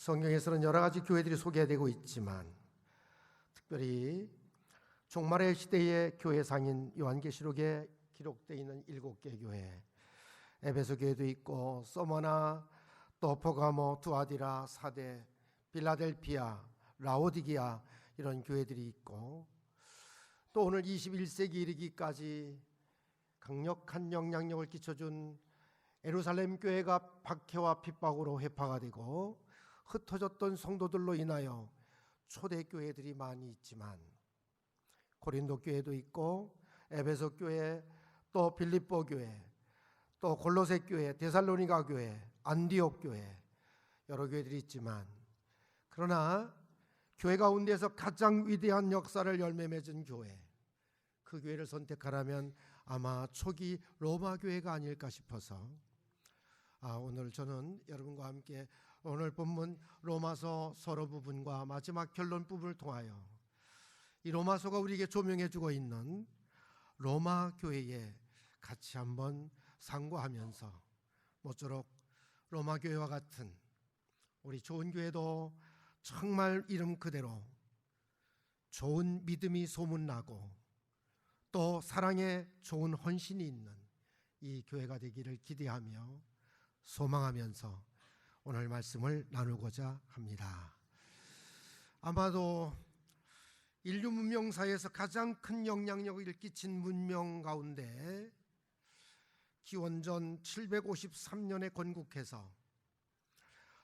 성경에서는 여러 가지 교회들이 소개되고 있지만 특별히 종말의 시대의 교회상인 요한계시록에 기록되어 있는 7개 교회, 에베소 교회도 있고 서머나, 또 포가모, 두아디라, 사데, 빌라델피아, 라오디기아 이런 교회들이 있고, 또 오늘 21세기 이르기까지 강력한 영향력을 끼쳐준 예루살렘 교회가 박해와 핍박으로 회파가 되고 흩어졌던 성도들로 인하여 초대교회들이 많이 있지만 고린도 교회도 있고 에베소 교회, 또 빌립보 교회, 또 골로새 교회, 데살로니가 교회, 안디옥 교회 여러 교회들이 있지만, 그러나 교회 가운데서 가장 위대한 역사를 열매 맺은 교회, 그 교회를 선택하라면 아마 초기 로마 교회가 아닐까 싶어서 오늘 저는 여러분과 함께 오늘 본문 로마서 서로 부분과 마지막 결론 부분을 통하여 이 로마서가 우리에게 조명해 주고 있는 로마 교회에 같이 한번 상고하면서 모쪼록 로마 교회와 같은 우리 좋은 교회도 정말 이름 그대로 좋은 믿음이 소문나고 또 사랑에 좋은 헌신이 있는 이 교회가 되기를 기대하며 소망하면서 오늘 말씀을 나누고자 합니다. 아마도 인류 문명사에서 가장 큰 영향력을 끼친 문명 가운데 기원전 753년에 건국해서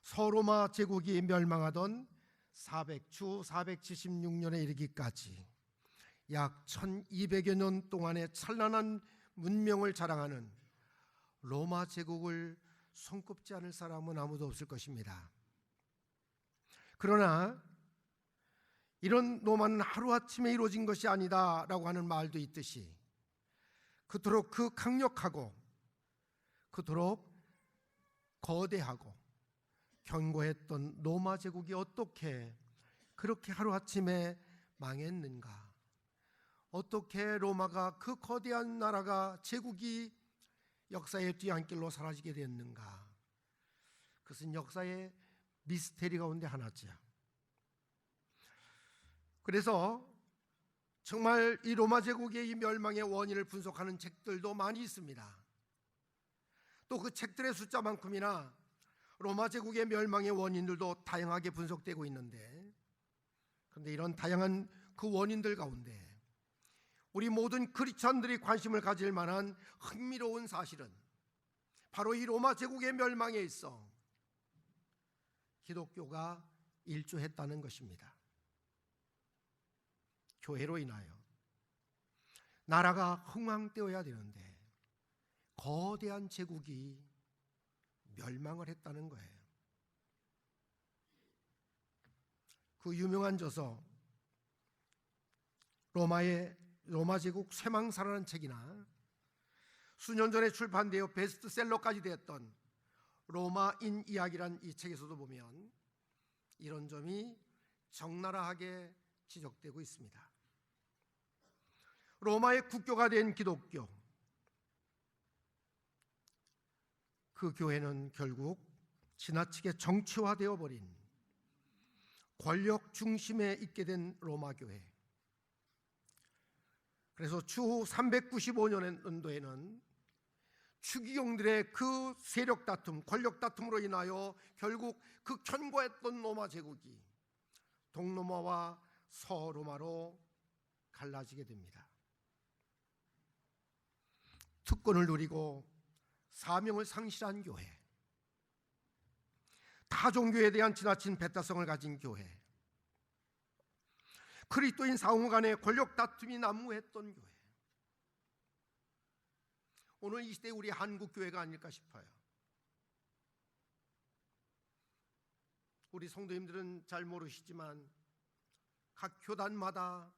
서로마 제국이 멸망하던 476년에 이르기까지 약 1200여 년 동안의 찬란한 문명을 자랑하는 로마 제국을 손꼽지 않을 사람은 아무도 없을 것입니다. 그러나 이런 로마는 하루아침에 이루어진 것이 아니다라고 하는 말도 있듯이 그토록 그 강력하고 그토록 거대하고 견고했던 로마 제국이 어떻게 그렇게 하루아침에 망했는가? 어떻게 로마가, 그 거대한 나라가, 제국이 역사의 뒤안길로 사라지게 됐는가? 그것은 역사의 미스테리 가운데 하나죠. 그래서 정말 이 로마 제국의 이 멸망의 원인을 분석하는 책들도 많이 있습니다. 또 그 책들의 숫자만큼이나 로마 제국의 멸망의 원인들도 다양하게 분석되고 있는데, 그런데 이런 다양한 그 원인들 가운데 우리 모든 크리스찬들이 관심을 가질 만한 흥미로운 사실은 바로 이 로마 제국의 멸망에 있어 기독교가 일조했다는 것입니다. 교회로 인하여 나라가 흥왕되어야 되는데 거대한 제국이 멸망을 했다는 거예요. 그 유명한 저서 로마 제국 쇠망사라는 책이나 수년 전에 출판되어 베스트셀러까지 되었던 로마인 이야기란 이 책에서도 보면 이런 점이 적나라하게 지적되고 있습니다. 로마의 국교가 된 기독교, 그 교회는 결국 지나치게 정치화되어 버린 권력 중심에 있게 된 로마 교회. 그래서 추후 395년도에는 추기경들의 그 세력 다툼, 권력 다툼으로 인하여 결국 그 견고했던 로마 제국이 동로마와 서로마로 갈라지게 됩니다. 특권을 누리고 사명을 상실한 교회, 타종교에 대한 지나친 배타성을 가진 교회, 그리스도인 상호 간의 권력 다툼이 난무했던 교회, 오늘 이 시대 우리 한국 교회가 아닐까 싶어요. 우리 성도님들은 잘 모르시지만 각 교단마다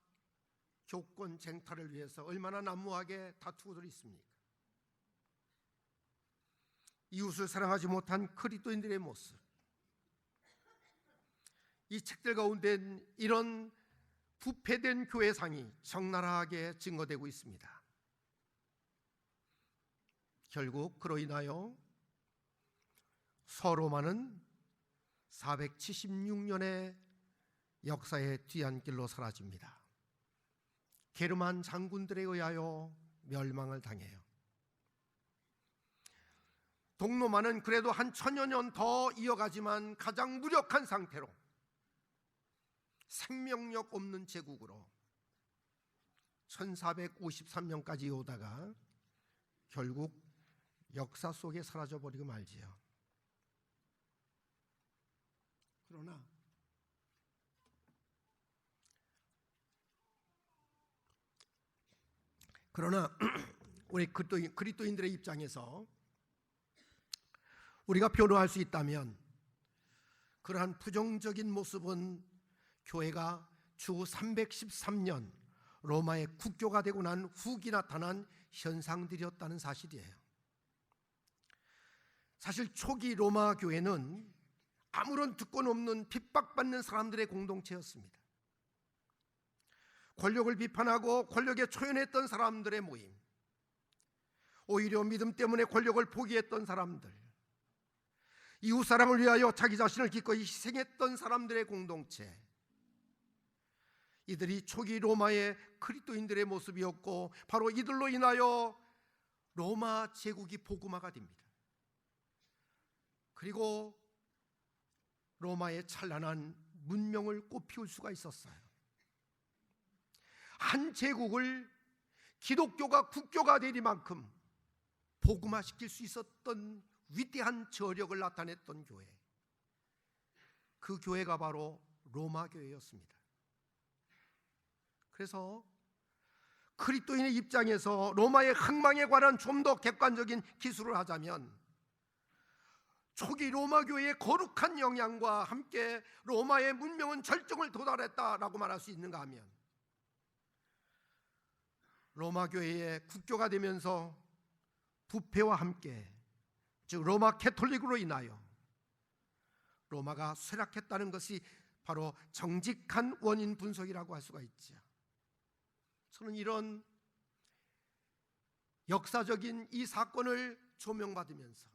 교권 쟁탈을 위해서 얼마나 난무하게 다투고들 있습니까? 이웃을 사랑하지 못한 그리스도인들의 모습, 이 책들 가운데 이런 부패된 교회상이 적나라하게 증거되고 있습니다. 결국 그로 인하여 서로마는 476년의 역사의 뒤안길로 사라집니다. 게르만 장군들에 의하여 멸망을 당해요. 동로마는 그래도 한 1000여 년 더 이어가지만 가장 무력한 상태로 생명력 없는 제국으로 1453년까지 오다가 결국 역사 속에 사라져버리고 말지요. 그러나 우리 그리스도인들의 입장에서 우리가 변호할 수 있다면 그러한 부정적인 모습은 교회가 주 313년 로마의 국교가 되고 난 후기 나타난 현상들이었다는 사실이에요. 사실 초기 로마 교회는 아무런 특권 없는 핍박받는 사람들의 공동체였습니다. 권력을 비판하고 권력에 초연했던 사람들의 모임, 오히려 믿음 때문에 권력을 포기했던 사람들, 이웃사랑을 위하여 자기 자신을 기꺼이 희생했던 사람들의 공동체, 이들이 초기 로마의 그리스도인들의 모습이었고 바로 이들로 인하여 로마 제국이 복음화가 됩니다. 그리고 로마의 찬란한 문명을 꽃피울 수가 있었어요. 한 제국을 기독교가 국교가 되리만큼 복음화시킬 수 있었던 위대한 저력을 나타냈던 교회, 그 교회가 바로 로마 교회였습니다. 그래서 그리스도인의 입장에서 로마의 흥망에 관한 좀 더 객관적인 기술을 하자면 초기 로마 교회의 거룩한 영향과 함께 로마의 문명은 절정을 도달했다라고 말할 수 있는가 하면, 로마 교회의 국교가 되면서 부패와 함께, 즉 로마 캐톨릭으로 인하여 로마가 쇠락했다는 것이 바로 정직한 원인 분석이라고 할 수가 있죠. 저는 이런 역사적인 이 사건을 조명받으면서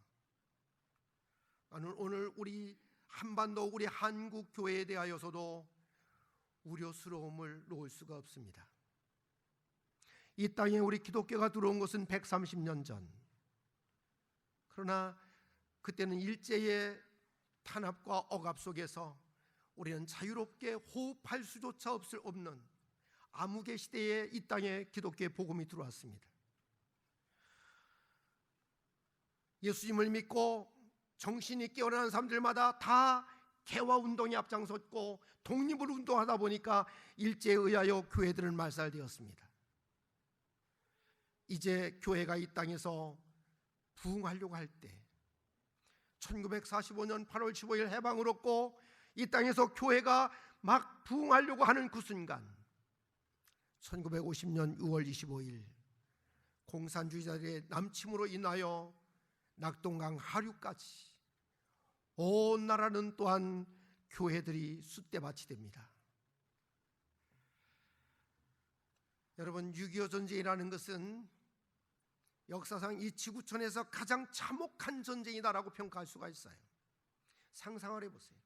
나는 오늘 우리 한반도, 우리 한국 교회에 대하여서도 우려스러움을 놓을 수가 없습니다. 이 땅에 우리 기독교가 들어온 것은 130년 전. 그러나 그때는 일제의 탄압과 억압 속에서 우리는 자유롭게 호흡할 수조차 없는 암흑의 시대에 이 땅에 기독교의 복음이 들어왔습니다. 예수님을 믿고 정신이 깨어나는 사람들마다 다 개화운동에 앞장섰고 독립을 운동하다 보니까 일제에 의하여 교회들은 말살되었습니다. 이제 교회가 이 땅에서 부흥하려고 할 때 1945년 8월 15일 해방을 얻고 이 땅에서 교회가 막 부흥하려고 하는 그 순간 1950년 6월 25일 공산주의자들의 남침으로 인하여 낙동강 하류까지 온 나라는 또한 교회들이 숫대밭이 됩니다. 여러분, 6.25 전쟁이라는 것은 역사상 이 지구촌에서 가장 참혹한 전쟁이다라고 평가할 수가 있어요. 상상을 해보세요.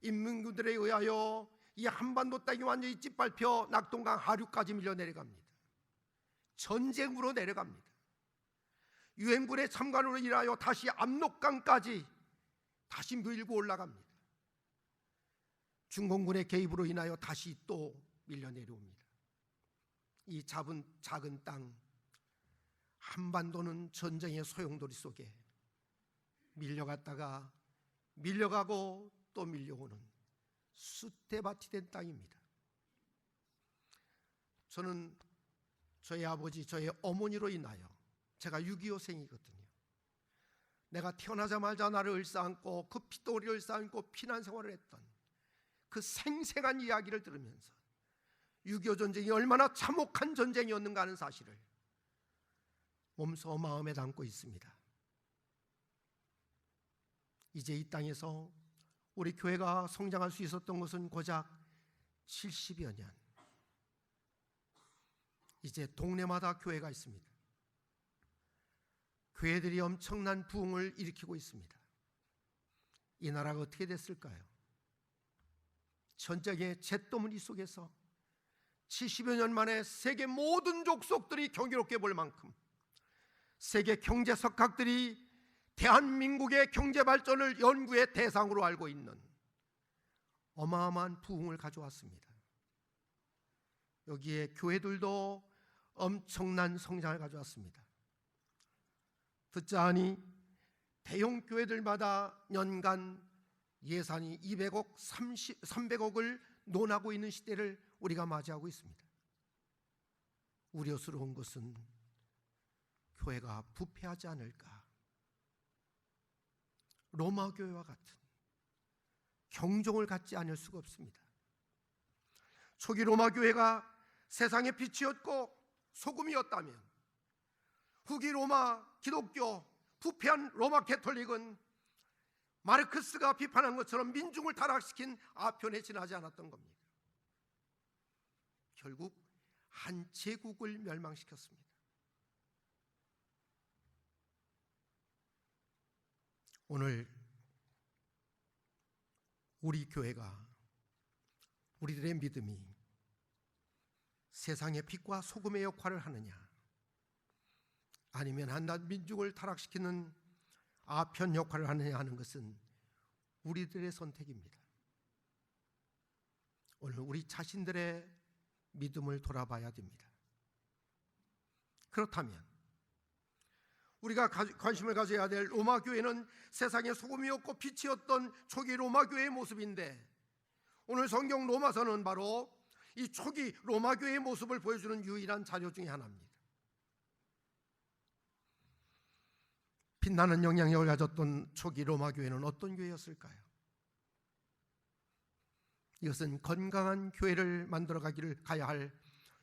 인민군들에 의하여 이 한반도 땅이 완전히 짓밟혀 낙동강 하류까지 밀려 내려갑니다. 전쟁으로 내려갑니다. 유엔군의 참관으로 인하여 다시 압록강까지 다시 밀고 올라갑니다. 중공군의 개입으로 인하여 다시 또 밀려 내려옵니다. 이 작은 땅 한반도는 전쟁의 소용돌이 속에 밀려갔다가 밀려가고 또 밀려오는 숫대밭이 된 땅입니다. 저는 저희 아버지, 저희 어머니로 인하여, 제가 6.25생이거든요. 내가 태어나자마자 나를 을사안고 그 핏덩어리를 을사안고 피난 생활을 했던 그 생생한 이야기를 들으면서 6.25 전쟁이 얼마나 참혹한 전쟁이었는가 하는 사실을 몸소 마음에 담고 있습니다. 이제 이 땅에서 우리 교회가 성장할 수 있었던 것은 고작 70여 년. 이제 동네마다 교회가 있습니다. 교회들이 엄청난 부흥을 일으키고 있습니다. 이 나라가 어떻게 됐을까요? 전쟁의 잿더미 속에서 70여 년 만에 세계 모든 족속들이 경이롭게 볼 만큼 세계 경제 석학들이 대한민국의 경제 발전을 연구의 대상으로 알고 있는 어마어마한 부흥을 가져왔습니다. 여기에 교회들도 엄청난 성장을 가져왔습니다. 듣자 하니 대형 교회들마다 연간 예산이 200억, 300억을 논하고 있는 시대를 우리가 맞이하고 있습니다. 우려스러운 것은 교회가 부패하지 않을까. 로마 교회와 같은 경종을 갖지 않을 수가 없습니다. 초기 로마 교회가 세상의 빛이었고 소금이었다면 후기 로마 기독교, 부패한 로마 캐톨릭은 마르크스가 비판한 것처럼 민중을 타락시킨 아편에 지나지 않았던 겁니다. 결국 한 제국을 멸망시켰습니다. 오늘 우리 교회가, 우리들의 믿음이 세상의 빛과 소금의 역할을 하느냐, 아니면 한낱 민족을 타락시키는 아편 역할을 하느냐 하는 것은 우리들의 선택입니다. 오늘 우리 자신들의 믿음을 돌아봐야 됩니다. 그렇다면 우리가 관심을 가져야 될 로마 교회는 세상의 소금이었고 빛이었던 초기 로마 교회의 모습인데, 오늘 성경 로마서는 바로 이 초기 로마 교회의 모습을 보여주는 유일한 자료 중에 하나입니다. 빛나는 영향력을 가졌던 초기 로마 교회는 어떤 교회였을까요? 이것은 건강한 교회를 만들어가기를 가야 할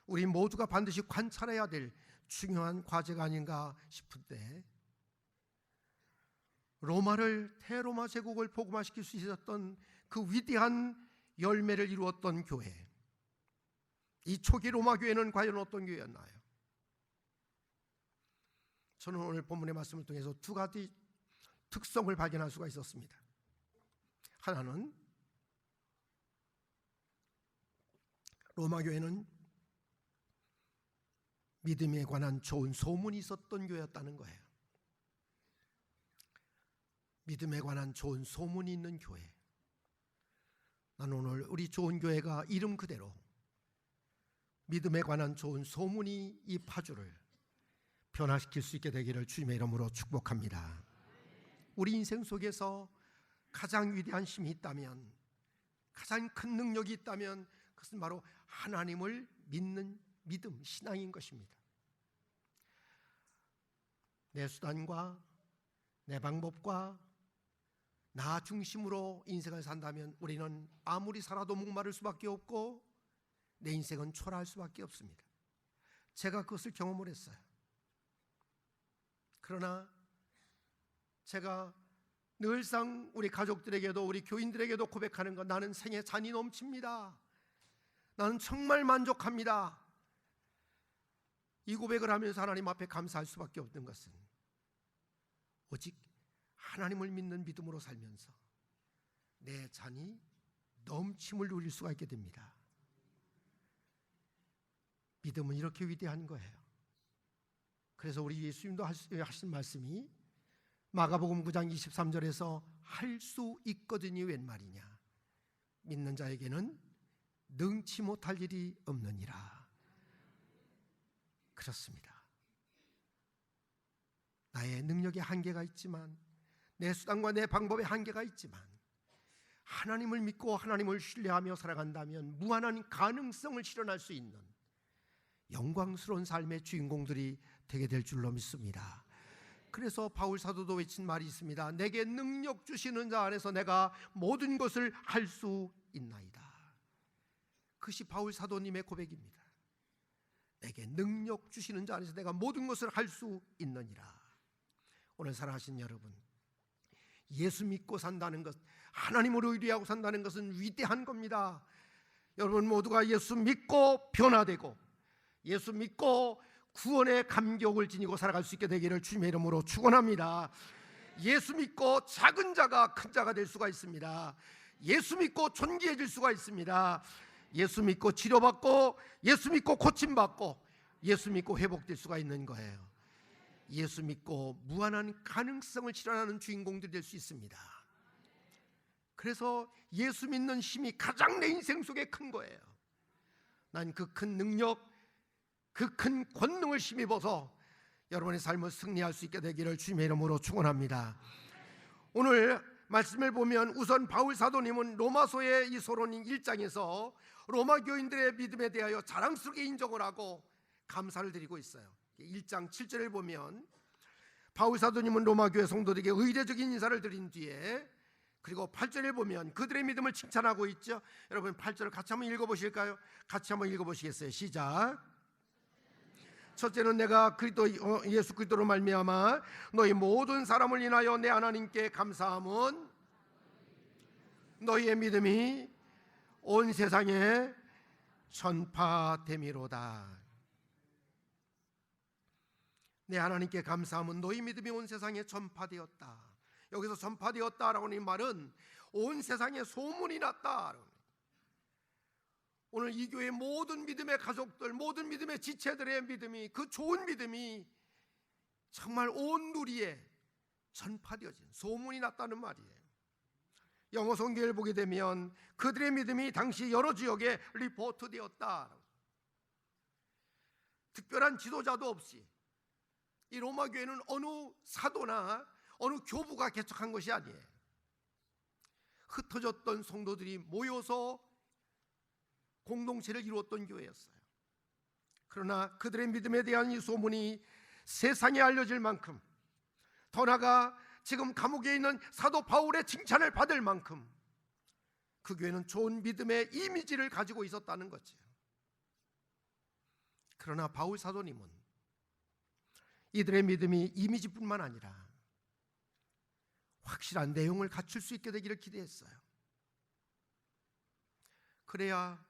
우리 모두가 반드시 관찰해야 될 중요한 과제가 아닌가 싶은데, 로마를 대로마 제국을 복음화시킬 수 있었던 그 위대한 열매를 이루었던 교회, 이 초기 로마 교회는 과연 어떤 교회였나요? 저는 오늘 본문의 말씀을 통해서 두 가지 특성을 발견할 수가 있었습니다. 하나는 로마 교회는 믿음에 관한 좋은 소문이 있었던 교회였다는 거예요. 믿음에 관한 좋은 소문이 있는 교회. 나는 오늘 우리 좋은 교회가 이름 그대로 믿음에 관한 좋은 소문이 이 파주를 변화시킬 수 있게 되기를 주님의 이름으로 축복합니다. 우리 인생 속에서 가장 위대한 힘이 있다면, 가장 큰 능력이 있다면 그것은 바로 하나님을 믿는 믿음, 신앙인 것입니다. 내 수단과 내 방법과 나 중심으로 인생을 산다면 우리는 아무리 살아도 목마를 수밖에 없고 내 인생은 초라할 수밖에 없습니다. 제가 그것을 경험을 했어요. 그러나 제가 늘상 우리 가족들에게도 우리 교인들에게도 고백하는 것, 나는 생에 잔이 넘칩니다. 나는 정말 만족합니다. 이 고백을 하면서 하나님 앞에 감사할 수밖에 없는 것은 오직 하나님을 믿는 믿음으로 살면서 내 잔이 넘침을 누릴 수가 있게 됩니다. 믿음은 이렇게 위대한 거예요. 그래서 우리 예수님도 하신 말씀이 마가복음 9장 23절에서 할 수 있거든이 웬 말이냐, 믿는 자에게는 능치 못할 일이 없느니라. 그렇습니다. 나의 능력에 한계가 있지만, 내 수단과 내 방법에 한계가 있지만, 하나님을 믿고 하나님을 신뢰하며 살아간다면 무한한 가능성을 실현할 수 있는 영광스러운 삶의 주인공들이 되게 될 줄로 믿습니다. 그래서 바울 사도도 외친 말이 있습니다. 내게 능력 주시는 자 안에서 내가 모든 것을 할 수 있나이다. 그것이 바울 사도님의 고백입니다. 내게 능력 주시는 자 안에서 내가 모든 것을 할 수 있느니라. 오늘 살아가신 여러분, 예수 믿고 산다는 것, 하나님으로 의뢰하고 산다는 것은 위대한 겁니다. 여러분 모두가 예수 믿고 변화되고 예수 믿고 구원의 감격을 지니고 살아갈 수 있게 되기를 주님의 이름으로 축원합니다. 예수 믿고 작은 자가 큰 자가 될 수가 있습니다. 예수 믿고 존귀해질 수가 있습니다. 예수 믿고 치료받고, 예수 믿고 고침받고, 예수 믿고 회복될 수가 있는 거예요. 예수 믿고 무한한 가능성을 실현하는 주인공들이 될 수 있습니다. 그래서 예수 믿는 힘이 가장 내 인생 속에 큰 거예요. 난 그 큰 능력, 그 큰 권능을 힘입어서 여러분의 삶을 승리할 수 있게 되기를 주님의 이름으로 축원합니다. 오늘 말씀을 보면 우선 바울 사도님은 로마서의 이 서론인 1장에서 로마 교인들의 믿음에 대하여 자랑스럽게 인정을 하고 감사를 드리고 있어요. 1장 7절을 보면 바울 사도님은 로마 교회 성도들에게 의례적인 인사를 드린 뒤에, 그리고 8절을 보면 그들의 믿음을 칭찬하고 있죠. 여러분 8절을 같이 한번 읽어보실까요? 같이 한번 읽어보시겠어요? 시작. 첫째는 내가 예수 그리스도로 말미암아 너희 모든 사람을 인하여 내 하나님께 감사함은 너희의 믿음이 온 세상에 전파됨이로다. 내 하나님께 감사함은 너희 믿음이 온 세상에 전파되었다. 여기서 전파되었다라고 하는 말은 온 세상에 소문이 났다. 오늘 이 교회 모든 믿음의 가족들, 모든 믿음의 지체들의 믿음이, 그 좋은 믿음이 정말 온 누리에 전파되어진, 소문이 났다는 말이에요. 영어 성경을 보게 되면 그들의 믿음이 당시 여러 지역에 리포트되었다. 특별한 지도자도 없이 이 로마 교회는 어느 사도나 어느 교부가 개척한 것이 아니에요. 흩어졌던 성도들이 모여서 공동체를 이루었던 교회였어요. 그러나 그들의 믿음에 대한 이 소문이 세상에 알려질 만큼, 더 나아가 지금 감옥에 있는 사도 바울의 칭찬을 받을 만큼 그 교회는 좋은 믿음의 이미지를 가지고 있었다는 거죠. 그러나 바울 사도님은 이들의 믿음이 이미지뿐만 아니라 확실한 내용을 갖출 수 있게 되기를 기대했어요. 그래야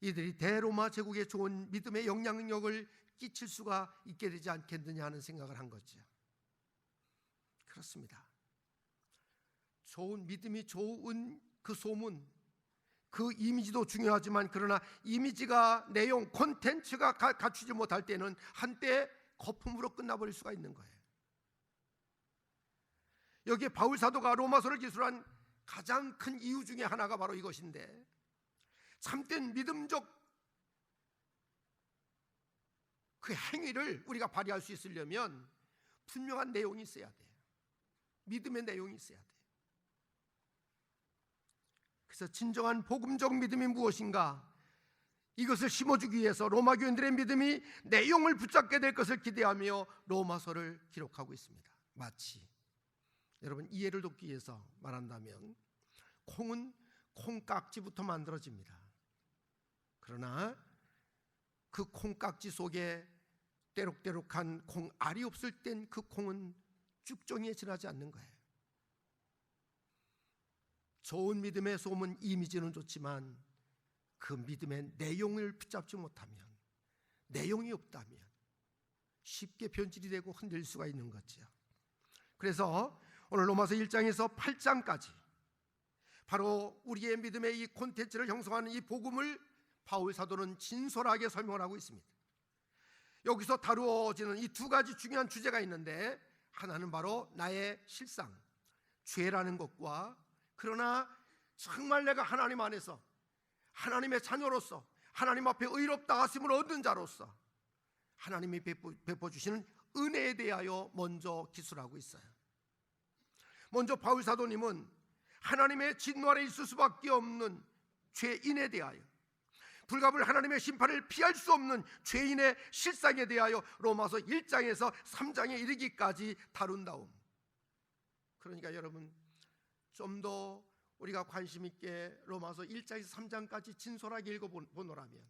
이들이 대로마 제국에 좋은 믿음의 영향력을 끼칠 수가 있게 되지 않겠느냐 하는 생각을 한 거죠. 그렇습니다. 좋은 믿음이 좋은 그 소문, 그 이미지도 중요하지만, 그러나 이미지가, 내용, 콘텐츠가 갖추지 못할 때는 한때 거품으로 끝나버릴 수가 있는 거예요. 여기에 바울 사도가 로마서를 기술한 가장 큰 이유 중에 하나가 바로 이것인데, 참된 믿음적 그 행위를 우리가 발휘할 수 있으려면 분명한 내용이 있어야 돼요. 믿음의 내용이 있어야 돼요. 그래서 진정한 복음적 믿음이 무엇인가, 이것을 심어주기 위해서 로마 교인들의 믿음이 내용을 붙잡게 될 것을 기대하며 로마서를 기록하고 있습니다. 마치 여러분 이해를 돕기 위해서 말한다면, 콩은 콩깍지부터 만들어집니다. 그러나 그 콩깍지 속에 때록때록한 콩알이 없을 땐 그 콩은 쭉정이에 지나지 않는 거예요. 좋은 믿음의 소문, 이미지는 좋지만 그 믿음의 내용을 붙잡지 못하면, 내용이 없다면 쉽게 변질이 되고 흔들릴 수가 있는 거죠. 그래서 오늘 로마서 1장에서 8장까지 바로 우리의 믿음의 이 콘텐츠를 형성하는 이 복음을 바울 사도는 진솔하게 설명을 하고 있습니다. 여기서 다루어지는 이 두 가지 중요한 주제가 있는데, 하나는 바로 나의 실상, 죄라는 것과, 그러나 정말 내가 하나님 안에서 하나님의 자녀로서 하나님 앞에 의롭다 하심을 얻는 자로서 하나님이 베풀어주시는 은혜에 대하여 먼저 기술하고 있어요. 먼저 바울 사도님은 하나님의 진노 아래 있을 수밖에 없는 죄인에 대하여, 불가불 하나님의 심판을 피할 수 없는 죄인의 실상에 대하여 로마서 1장에서 3장에 이르기까지 다룬 다음, 그러니까 여러분 좀 더 우리가 관심 있게 로마서 1장에서 3장까지 진솔하게 읽어보노라면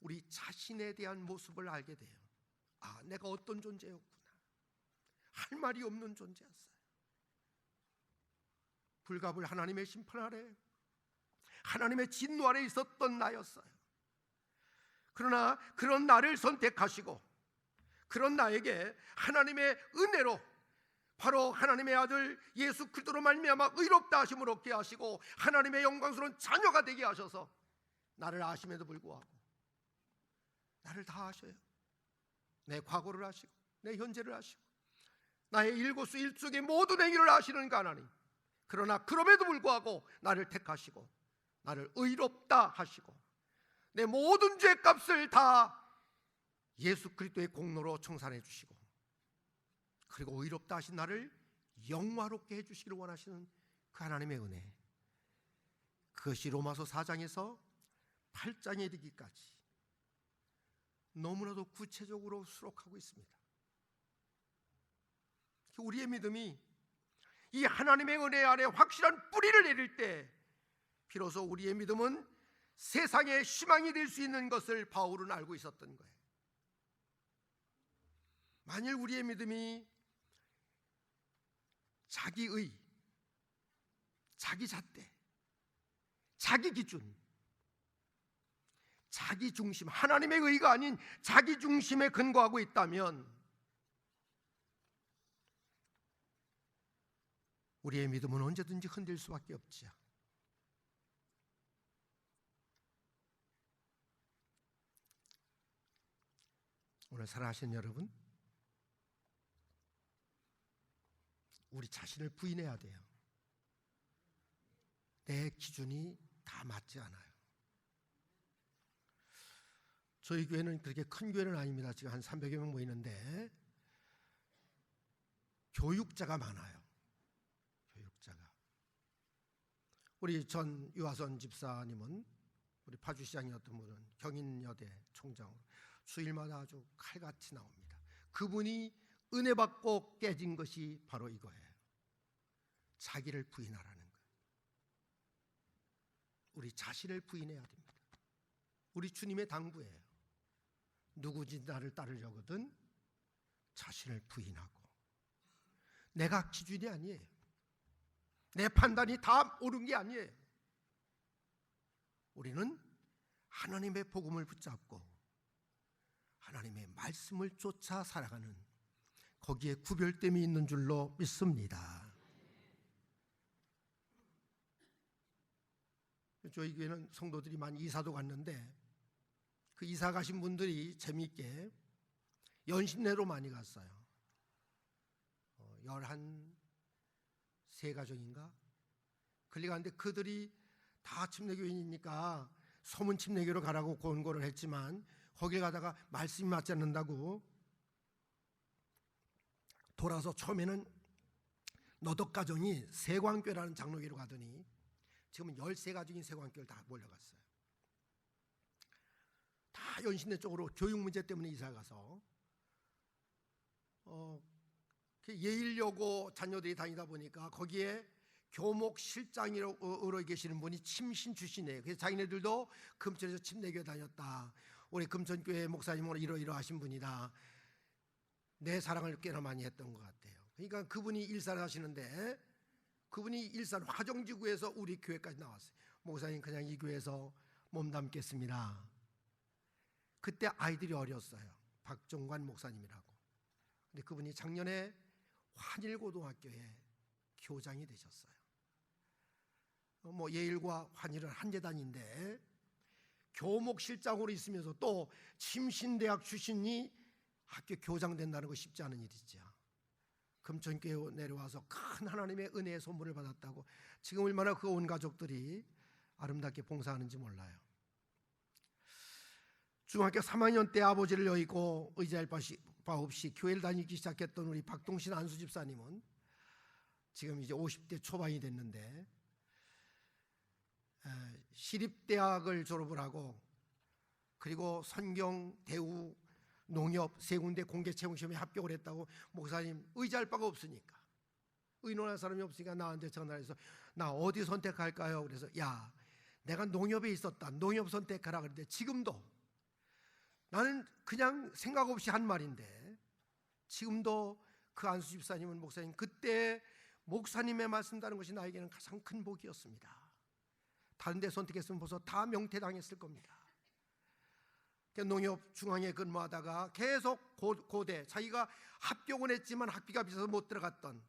우리 자신에 대한 모습을 알게 돼요. 아, 내가 어떤 존재였구나. 할 말이 없는 존재였어요. 불가불 하나님의 심판 아래, 하나님의 진노 아래 있었던 나였어요. 그러나 그런 나를 선택하시고 그런 나에게 하나님의 은혜로 바로 하나님의 아들 예수 그리스도로 말미암아 의롭다 하심을 얻게 하시고 하나님의 영광스러운 자녀가 되게 하셔서 나를 아심에도 불구하고 나를 다 아셔요. 내 과거를 아시고 내 현재를 아시고 나의 일거수일투족의 모든 행위를 아시는 그 하나님, 그러나 그럼에도 불구하고 나를 택하시고 나를 의롭다 하시고 내 모든 죄값을 다 예수 그리스도의 공로로 청산해 주시고 그리고 의롭다 하신 나를 영화롭게 해주시기를 원하시는 그 하나님의 은혜, 그것이 로마서 4장에서 8장에 이르기까지 너무나도 구체적으로 수록하고 있습니다. 우리의 믿음이 이 하나님의 은혜 안에 확실한 뿌리를 내릴 때 비로소 우리의 믿음은 세상의 희망이 될 수 있는 것을 바울은 알고 있었던 거예요. 만일 우리의 믿음이 자기의, 자기 잣대, 자기 기준, 자기 중심, 하나님의 의가 아닌 자기 중심에 근거하고 있다면 우리의 믿음은 언제든지 흔들 수밖에 없지요. 오늘 살아가신 여러분, 우리 자신을 부인해야 돼요. 내 기준이 다 맞지 않아요. 저희 교회는 그렇게 큰 교회는 아닙니다. 지금 한 300여 명 모이는데 교육자가 많아요. 교육자가. 우리 전 유아선 집사님은 우리 파주시장이었던 분은 경인여대 총장으로 주일마다 아주 칼같이 나옵니다. 그분이 은혜 받고 깨진 것이 바로 이거예요. 자기를 부인하라는 거예요. 우리 자신을 부인해야 됩니다. 우리 주님의 당부예요. 누구든지 나를 따르려거든 자신을 부인하고. 내가 기준이 아니에요. 내 판단이 다 옳은 게 아니에요. 우리는 하나님의 복음을 붙잡고 하나님의 말씀을 쫓아 살아가는, 거기에 구별됨이 있는 줄로 믿습니다. 저희 교회는 성도들이 많이 이사도 갔는데 그 이사 가신 분들이 재미있게 연신내로 많이 갔어요. 13가족인가? 그리 갔는데 그들이 다 침례교인이니까 소문 침례교로 가라고 권고를 했지만 거길 가다가 말씀이 맞지 않는다고 돌아서 처음에는 너덕가정이 세광교라는 장로교로 가더니 지금은 13가족인 세광교를 다 몰려갔어요. 다 연신내 쪽으로 교육 문제 때문에 이사가서 예일여고 자녀들이 다니다 보니까 거기에 교목 실장으로 계시는 분이 침신 출신이에요. 그래서 자기네들도 금천에서 침례교회 다녔다. 우리 금천교회 목사님은 이러이러하신 분이다. 내 사랑을 꽤나 많이 했던 것 같아요. 그러니까 그분이 일산을 하시는데 그분이 일산 화정지구에서 우리 교회까지 나왔어요. 목사님 그냥 이 교회에서 몸담겠습니다. 그때 아이들이 어렸어요. 박정관 목사님이라고. 근데 그분이 작년에 환일고등학교에 교장이 되셨어요. 예일과 환일은 한 재단인데 교목실장으로 있으면서 또 침신대학 출신이 학교 교장 된다는 거 쉽지 않은 일이죠. 금천교회 내려와서 큰 하나님의 은혜의 선물을 받았다고 지금 얼마나 그 온 가족들이 아름답게 봉사하는지 몰라요. 중학교 3학년 때 아버지를 여의고 의지할 바 없이 교회를 다니기 시작했던 우리 박동신 안수 집사님은 지금 이제 50대 초반이 됐는데 시립대학을 졸업을 하고 그리고 선경, 대우, 농협 세 군데 공개 채용 시험에 합격을 했다고. 목사님 의지할 바가 없으니까, 의논할 사람이 없으니까 나한테 전화해서 나 어디 선택할까요? 그래서 야, 내가 농협에 있었다, 농협 선택하라 그랬는데 지금도 나는 그냥 생각 없이 한 말인데 지금도 그 안수 집사님은 목사님 그때 목사님의 말씀다는 것이 나에게는 가장 큰 복이었습니다. 다른 데 선택했으면 벌써 다 명퇴당했을 겁니다. 농협 중앙에 근무하다가 계속 고대, 자기가 합격은 했지만 학비가 비싸서 못 들어갔던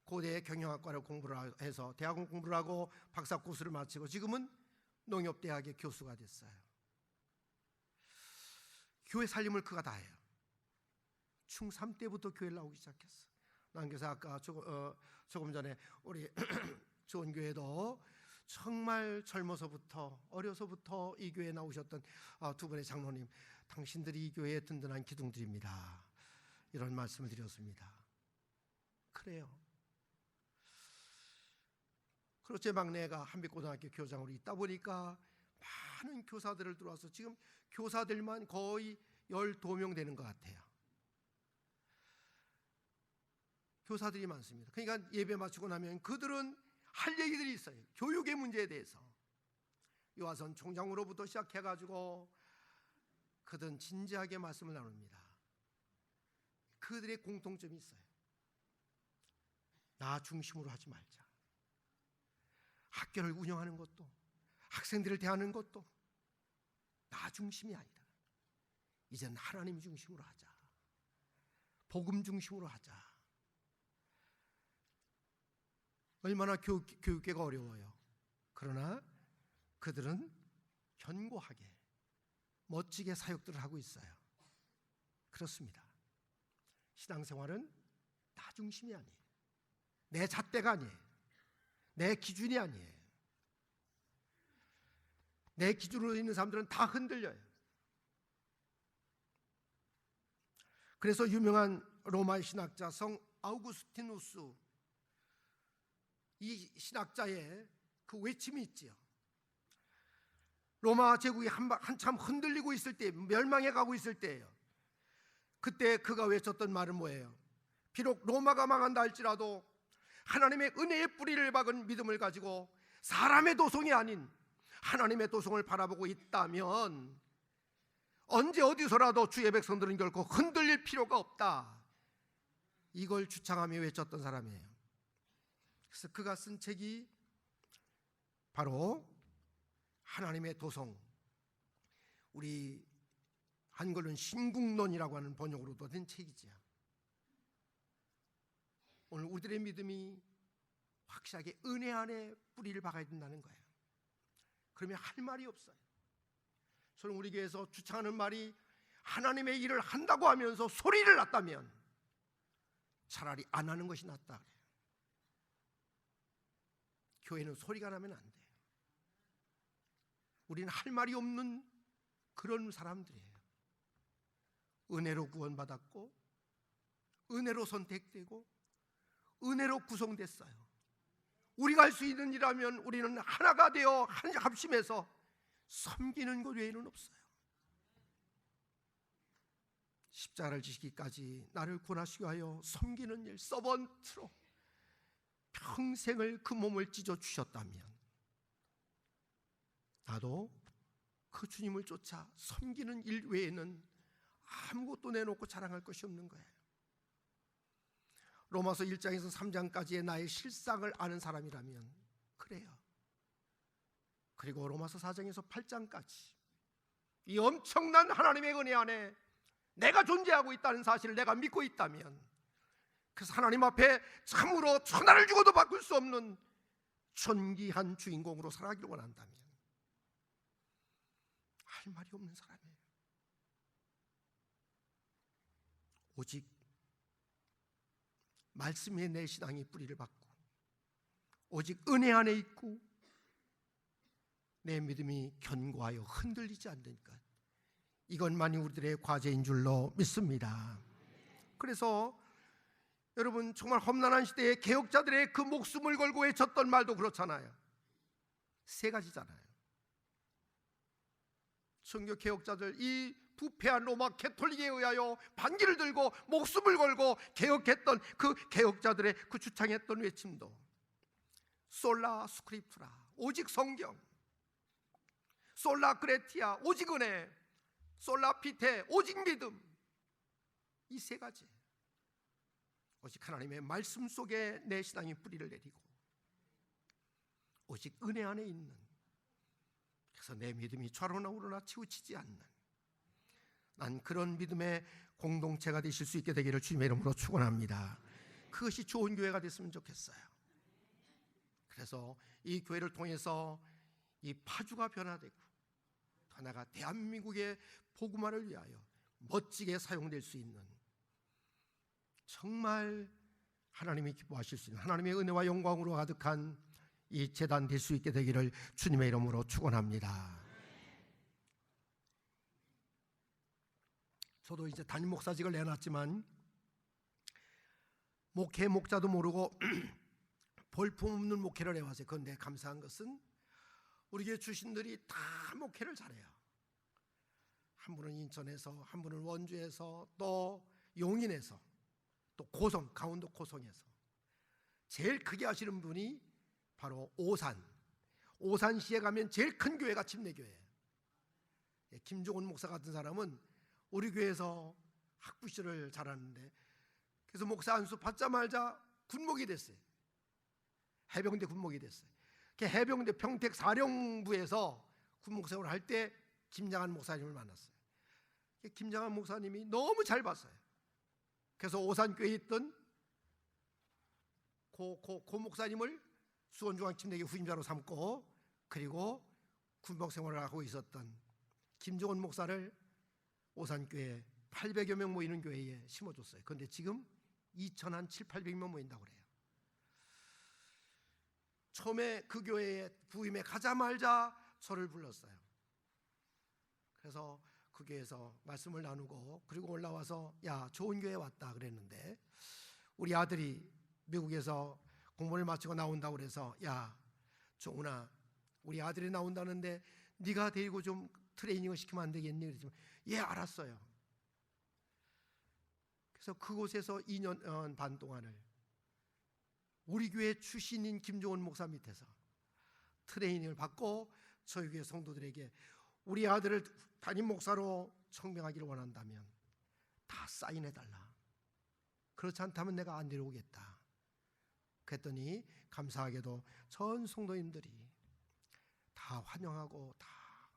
고대의 경영학과를 공부를 해서 대학원 공부를 하고 박사 코스를 마치고 지금은 농협대학의 교수가 됐어요. 교회 살림을 그가 다 해요. 중3 때부터 교회를 나오기 시작했어. 남교사 아까 조금 전에 우리 좋은 교회도 정말 젊어서부터 어려서부터 이 교회에 나오셨던 두 분의 장로님, 당신들이 이 교회의 든든한 기둥들입니다, 이런 말씀을 드렸습니다. 그래요. 그리고 제 막내가 한빛고등학교 교장으로 있다 보니까 많은 교사들을 들어와서 지금 교사들만 거의 12명 되는 것 같아요. 교사들이 많습니다. 그러니까 예배 마치고 나면 그들은 할 얘기들이 있어요. 교육의 문제에 대해서. 요하선 총장으로부터 시작해가지고 그들은 진지하게 말씀을 나눕니다. 그들의 공통점이 있어요. 나 중심으로 하지 말자. 학교를 운영하는 것도, 학생들을 대하는 것도 나 중심이 아니다. 이제는 하나님 중심으로 하자. 복음 중심으로 하자. 얼마나 교육계가 어려워요. 그러나 그들은 견고하게 멋지게 사역들을 하고 있어요. 그렇습니다. 신앙생활은 나 중심이 아니에요. 내 잣대가 아니에요. 내 기준이 아니에요. 내 기준으로 있는 사람들은 다 흔들려요. 그래서 유명한 로마의 신학자 성 아우구스티누스, 이 신학자의 그 외침이 있지요. 로마 제국이 한참 흔들리고 있을 때, 멸망해 가고 있을 때예요. 그때 그가 외쳤던 말은 뭐예요? 비록 로마가 망한다 할지라도 하나님의 은혜의 뿌리를 박은 믿음을 가지고 사람의 도성이 아닌 하나님의 도성을 바라보고 있다면 언제 어디서라도 주의 백성들은 결코 흔들릴 필요가 없다. 이걸 주창하며 외쳤던 사람이에요. 그래서 그가 쓴 책이 바로 하나님의 도성, 우리 한글은 신국론이라고 하는 번역으로도 된 책이지요. 오늘 우리들의 믿음이 확실하게 은혜 안에 뿌리를 박아야 된다는 거예요. 그러면 할 말이 없어요. 저는 우리 교회에서 주창하는 말이 하나님의 일을 한다고 하면서 소리를 놨다면 차라리 안 하는 것이 낫다 그래요. 교회는 소리가 나면 안 돼요. 우리는 할 말이 없는 그런 사람들이에요. 은혜로 구원받았고 은혜로 선택되고 은혜로 구성됐어요. 우리가 할 수 있는 일이라면 우리는 하나가 되어 합심해서 섬기는 것 외에는 없어요. 십자가를 지시기까지 나를 구원하시기 위하여 섬기는 일, 서번트로 평생을 그 몸을 찢어 주셨다면 나도 그 주님을 쫓아 섬기는 일 외에는 아무것도 내놓고 자랑할 것이 없는 거예요. 로마서 1장에서 3장까지의 나의 실상을 아는 사람이라면 그래요. 그리고 로마서 4장에서 8장까지 이 엄청난 하나님의 은혜 안에 내가 존재하고 있다는 사실을 내가 믿고 있다면, 그래서 하나님 앞에 참으로 천하를 주고도 바꿀 수 없는 존귀한 주인공으로 살아가기를 원한다면 할 말이 없는 사람이에요. 오직 말씀에 내 신앙이 뿌리를 받고 오직 은혜 안에 있고 내 믿음이 견고하여 흔들리지 않는 것, 이것만이 우리들의 과제인 줄로 믿습니다. 그래서 여러분, 정말 험난한 시대에 개혁자들의 그 목숨을 걸고 외쳤던 말도 그렇잖아요. 세 가지잖아요. 선교 개혁자들, 이 부패한 로마 캐톨릭에 의하여 반기를 들고 목숨을 걸고 개혁했던 그 개혁자들의 그 주창했던 외침도 솔라 스크립투라, 오직 성경, 솔라 그레티아, 오직 은혜, 솔라 피테, 오직 믿음, 이 세 가지. 오직 하나님의 말씀 속에 내 신앙이 뿌리를 내리고 오직 은혜 안에 있는, 그래서 내 믿음이 좌로나 우로나 치우치지 않는 난 그런 믿음의 공동체가 되실 수 있게 되기를 주님의 이름으로 축원합니다. 그것이 좋은 교회가 됐으면 좋겠어요. 그래서 이 교회를 통해서 이 파주가 변화되고 하나가 대한민국의 복음화를 위하여 멋지게 사용될 수 있는, 정말 하나님이 기뻐하실 수 있는 하나님의 은혜와 영광으로 가득한 이 재단 될 수 있게 되기를 주님의 이름으로 축원합니다. 저도 이제 담임 목사직을 내놨지만 목회 목자도 모르고 볼품없는 목회를 해왔어요. 그런데 감사한 것은 우리 교회 출신들이 다 목회를 잘해요. 한 분은 인천에서, 한 분은 원주에서, 또 용인에서, 또 고성, 강원도 고성에서 제일 크게 하시는 분이 바로 오산시에 가면 제일 큰 교회가 침례교회예요. 김종원 목사 같은 사람은 우리 교회에서 학부 시절을 잘하는데, 그래서 목사 안수 받자마자 군목이 됐어요. 해병대 군목이 됐어요. 해병대 평택 사령부에서 군목생활을 할 때 김장한 목사님을 만났어요. 김장한 목사님이 너무 잘 봤어요. 그래서 오산교회에 있던 고 목사님을 수원중앙침례교회 후임자로 삼고, 그리고 군목생활을 하고 있었던 김종원 목사를 오산교회 800여 명 모이는 교회에 심어줬어요. 그런데 지금 2,700~800명 모인다고 그래요. 처음에 그 교회에 부임에 가자마자 저를 불렀어요. 그래서 그 교회에서 말씀을 나누고, 그리고 올라와서 야, 좋은 교회 왔다 그랬는데, 우리 아들이 미국에서 공부를 마치고 나온다고 그래서 야, 종훈아, 우리 아들이 나온다는데 네가 데리고 좀 트레이닝을 시키면 안 되겠니? 그랬지만 예, 알았어요. 그래서 그곳에서 2년 반 동안을 우리 교회 출신인 김종원 목사 밑에서 트레이닝을 받고 저희 교회 성도들에게 우리 아들을 담임 목사로 청명하기를 원한다면 다 사인해달라. 그렇지 않다면 내가 안 데려오겠다. 그랬더니 감사하게도 전 성도님들이 다 환영하고 다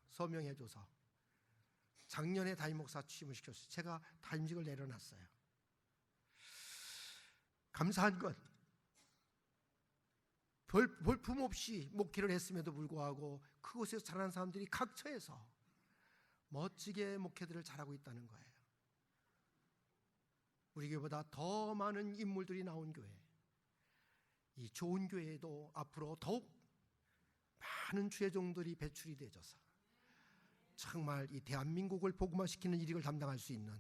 서명해줘서 작년에 담임 목사 취임을 시켰어요. 제가 담임직을 내려놨어요. 감사한 건 볼품 없이 목회를 했음에도 불구하고 그곳에서 자란 사람들이 각처에서 멋지게 목회들을 잘하고 있다는 거예요. 우리 교회보다 더 많은 인물들이 나온 교회, 이 좋은 교회에도 앞으로 더욱 많은 주의 종들이 배출이 되어져서 정말 이 대한민국을 복음화시키는 일을 담당할 수 있는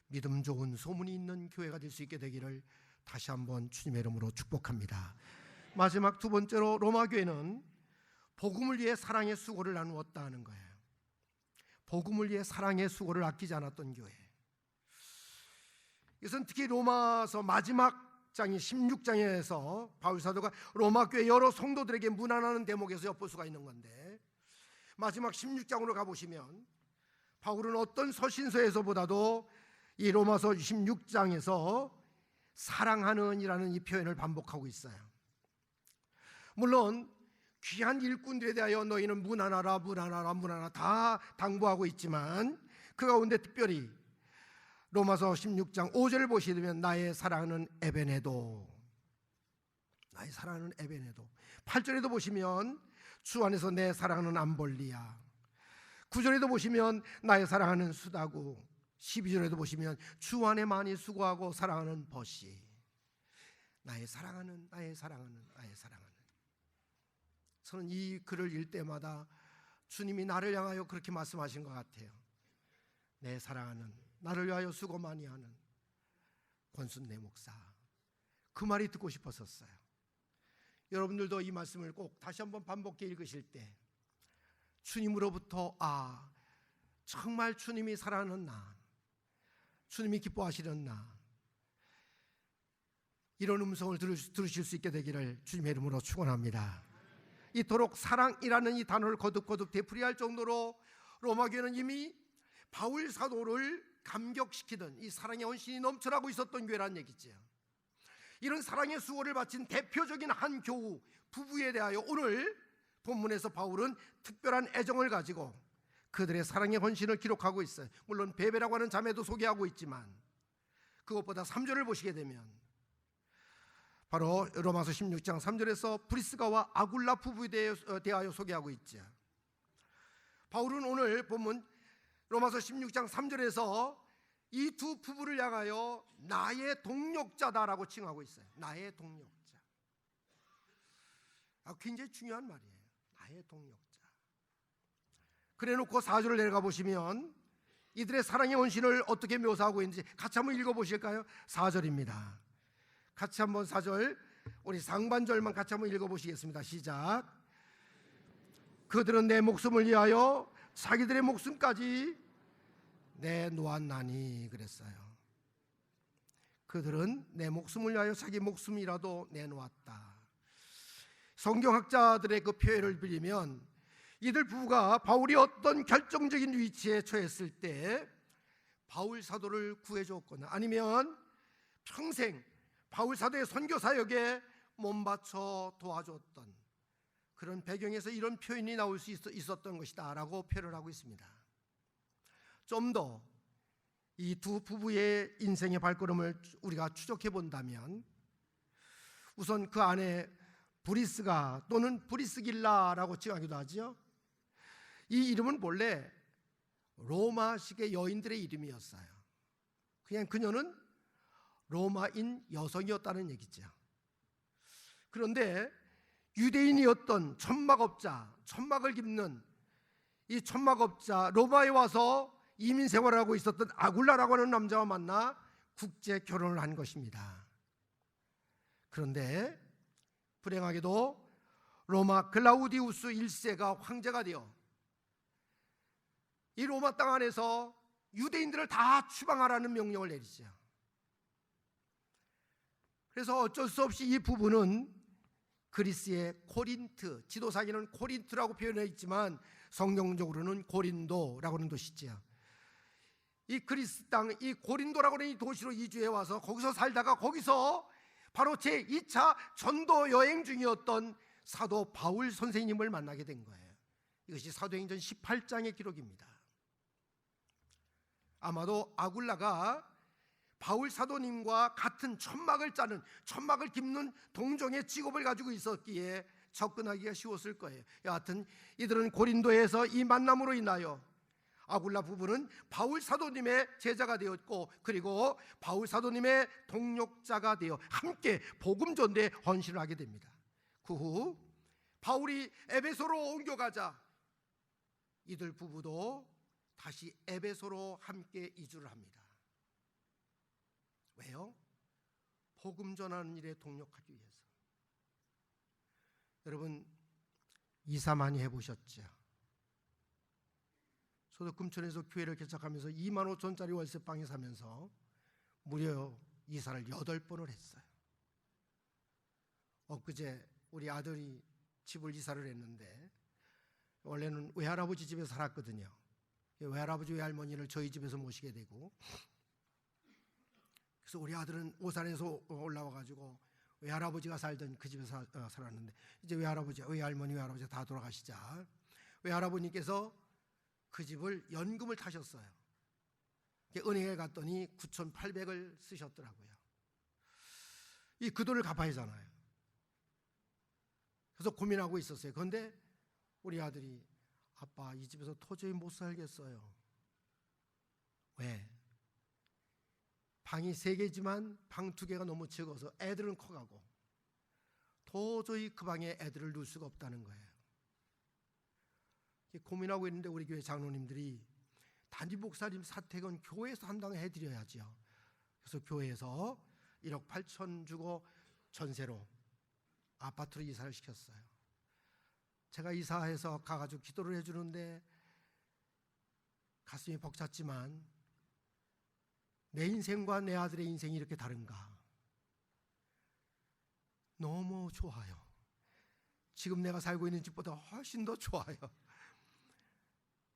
믿음 좋은 소문이 있는 교회가 될 수 있게 되기를 다시 한번 주님의 이름으로 축복합니다. 마지막 두 번째로 로마 교회는 복음을 위해 사랑의 수고를 나누었다 하는 거예요. 복음을 위해 사랑의 수고를 아끼지 않았던 교회. 이것은 특히 로마서 마지막 장인 16장에서 바울 사도가 로마 교회 여러 성도들에게 문안하는 대목에서 엿볼 수가 있는 건데, 마지막 16장으로 가보시면 바울은 어떤 서신서에서보다도 이 로마서 16장에서 사랑하는 이라는 이 표현을 반복하고 있어요. 물론 귀한 일꾼들에 대하여 너희는 문안하라 다 당부하고 있지만, 그 가운데 특별히 로마서 16장 5절을 보시면 나의 사랑하는 에베네도, 8절에도 보시면 주 안에서 내 사랑하는 암볼리아, 9절에도 보시면 나의 사랑하는 수다구, 12절에도 보시면 주 안에 많이 수고하고 사랑하는 버시. 나의 사랑하는. 저는 이 글을 읽을 때마다 주님이 나를 향하여 그렇게 말씀하신 것 같아요. 내 사랑하는, 나를 위하여 수고 많이 하는 권순내 목사. 그 말이 듣고 싶었었어요. 여러분들도 이 말씀을 꼭 다시 한번 반복해 읽으실 때 주님으로부터 정말 주님이 사랑하는 나, 주님이 기뻐하시는 나, 이런 음성을 들으실 수 있게 되기를 주님의 이름으로 축원합니다. 이토록 사랑이라는 이 단어를 거듭거듭 되풀이할 정도로 로마교회는 이미 바울 사도를 감격시키던 이 사랑의 헌신이 넘쳐나고 있었던 교회라는 얘기죠. 이런 사랑의 수고를 바친 대표적인 한 교우 부부에 대하여 오늘 본문에서 바울은 특별한 애정을 가지고 그들의 사랑의 헌신을 기록하고 있어요. 물론 베베라고 하는 자매도 소개하고 있지만 그것보다 3절을 보시게 되면 바로 로마서 16장 3절에서 브리스가와 아굴라 부부에 대하여 소개하고 있죠. 바울은 오늘 본문 로마서 16장 3절에서 이 두 부부를 향하여 나의 동력자다라고 칭하고 있어요. 나의 동력자. 굉장히 중요한 말이에요. 나의 동력자. 그래놓고 4절을 내려가 보시면 이들의 사랑의 헌신을 어떻게 묘사하고 있는지 같이 한번 읽어보실까요? 4절입니다. 같이 한번 4절 우리 상반절만 같이 한번 읽어보시겠습니다. 시작. 그들은 내 목숨을 위하여 자기들의 목숨까지 내놓았나니 그랬어요. 그들은 내 목숨을 위하여 자기 목숨이라도 내놓았다. 성경학자들의 그 표현을 빌리면 이들 부부가 바울이 어떤 결정적인 위치에 처했을 때 바울 사도를 구해줬거나 아니면 평생 바울 사도의 선교 사역에 몸바쳐 도와줬던 그런 배경에서 이런 표현이 나올 수 있었던 것이다 라고 표현을 하고 있습니다. 좀 더 이 두 부부의 인생의 발걸음을 우리가 추적해 본다면 우선 그 안에 브리스가 또는 브리스길라라고 칭하기도 하죠. 이 이름은 본래 로마식의 여인들의 이름이었어요. 그냥 그녀는 로마인 여성이었다는 얘기죠. 그런데 유대인이었던 천막업자, 천막을 깁는 이 천막업자 로마에 와서 이민 생활을 하고 있었던 아굴라라고 하는 남자와 만나 국제 결혼을 한 것입니다. 그런데 불행하게도 로마 글라우디우스 1세가 황제가 되어 이 로마 땅 안에서 유대인들을 다 추방하라는 명령을 내리죠. 그래서 어쩔 수 없이 이 부부는 그리스의 코린트, 지도상에는 코린트라고 표현해 있지만 성경적으로는 고린도라고 하는 도시죠. 이 그리스 땅, 이 고린도라고 하는 이 도시로 이주해 와서 거기서 살다가 거기서 바로 제2차 전도 여행 중이었던 사도 바울 선생님을 만나게 된 거예요. 이것이 사도행전 18장의 기록입니다. 아마도 아굴라가 바울 사도님과 같은 천막을 짜는, 천막을 깁는 동종의 직업을 가지고 있었기에 접근하기가 쉬웠을 거예요. 여하튼 이들은 고린도에서 이 만남으로 인하여 아굴라 부부는 바울 사도님의 제자가 되었고 그리고 바울 사도님의 동력자가 되어 함께 복음 전도에 헌신을 하게 됩니다. 그 후 바울이 에베소로 옮겨가자 이들 부부도 다시 에베소로 함께 이주를 합니다. 왜요? 복음 전하는 일에 동력하기 위해서. 여러분 이사 많이 해보셨죠? 저도 금천에서 교회를 개척하면서 2만 5천짜리 월세방에 사면서 무려 이사를 8번을 했어요. 엊그제 우리 아들이 집을 이사를 했는데 원래는 외할아버지 집에서 살았거든요. 외할아버지 외할머니를 저희 집에서 모시게 되고 그래서 우리 아들은 오산에서 올라와가지고 외할아버지가 살던 그 집에서 살았는데 이제 외할아버지, 외할머니, 외할아버지가 다 돌아가시자 외할아버님께서 그 집을 연금을 타셨어요. 은행에 갔더니 9,800을 쓰셨더라고요. 이 그 돈을 갚아야 하잖아요. 그래서 고민하고 있었어요. 그런데 우리 아들이 아빠 이 집에서 도저히 못 살겠어요. 왜? 방이 3개지만 방 2개가 너무 적어서 애들은 커가고 도저히 그 방에 애들을 둘 수가 없다는 거예요. 고민하고 있는데 우리 교회 장로님들이 담임 목사님 사택은 교회에서 한당해 드려야죠. 그래서 교회에서 1억 8천 주고 전세로 아파트로 이사를 시켰어요. 제가 이사해서 가가지고 기도를 해주는데 가슴이 벅찼지만 내 인생과 내 아들의 인생이 이렇게 다른가? 너무 좋아요. 지금 내가 살고 있는 집보다 훨씬 더 좋아요.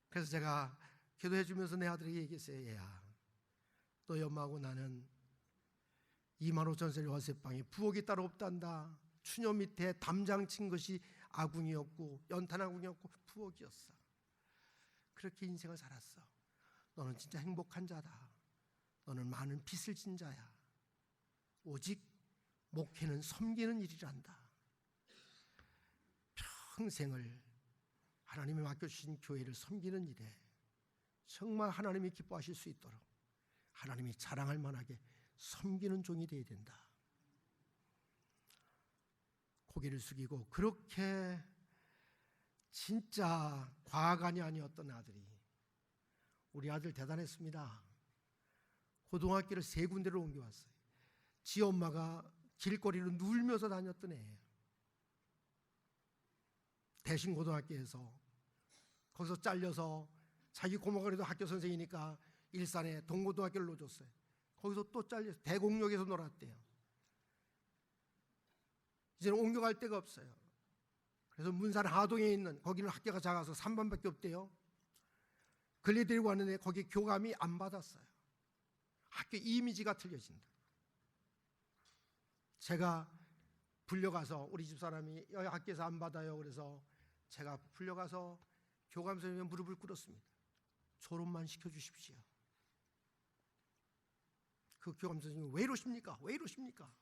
그래서 제가 기도해 주면서 내 아들에게 얘기했어요. 얘야, 너희 엄마하고 나는 2만 5천짜리 월세방에 부엌이 따로 없단다. 추녀 밑에 담장 친 것이 아궁이었고 연탄 아궁이었고 부엌이었어. 그렇게 인생을 살았어. 너는 진짜 행복한 자다. 너는 많은 빚을 진 자야. 오직 목회는 섬기는 일이란다. 평생을 하나님이 맡겨주신 교회를 섬기는 일에 정말 하나님이 기뻐하실 수 있도록 하나님이 자랑할 만하게 섬기는 종이 되어야 된다. 고개를 숙이고 그렇게 진짜 과간이 아니었던 아들이, 우리 아들 대단했습니다. 고등학교를 3군데를 옮겨왔어요. 지 엄마가 길거리로 누울면서 다녔던 애예요. 대신고등학교에서 거기서 잘려서 자기 고모가 그래도 학교 선생이니까 일산에 동고등학교를 넣어줬어요. 거기서 또 잘려서 대공역에서 놀았대요. 이제는 옮겨갈 데가 없어요. 그래서 문산 하동에 있는, 거기는 학교가 작아서 3반밖에 없대요. 근래 데리고 왔는데 거기 교감이 안 받았어요. 학교 이미지가 틀려진다. 제가 불려가서, 우리 집사람이 여기 학교에서 안 받아요. 그래서 제가 불려가서 교감 선생님의 무릎을 꿇었습니다. 졸업만 시켜주십시오. 그 교감 선생님이 왜 이러십니까? 왜 이러십니까?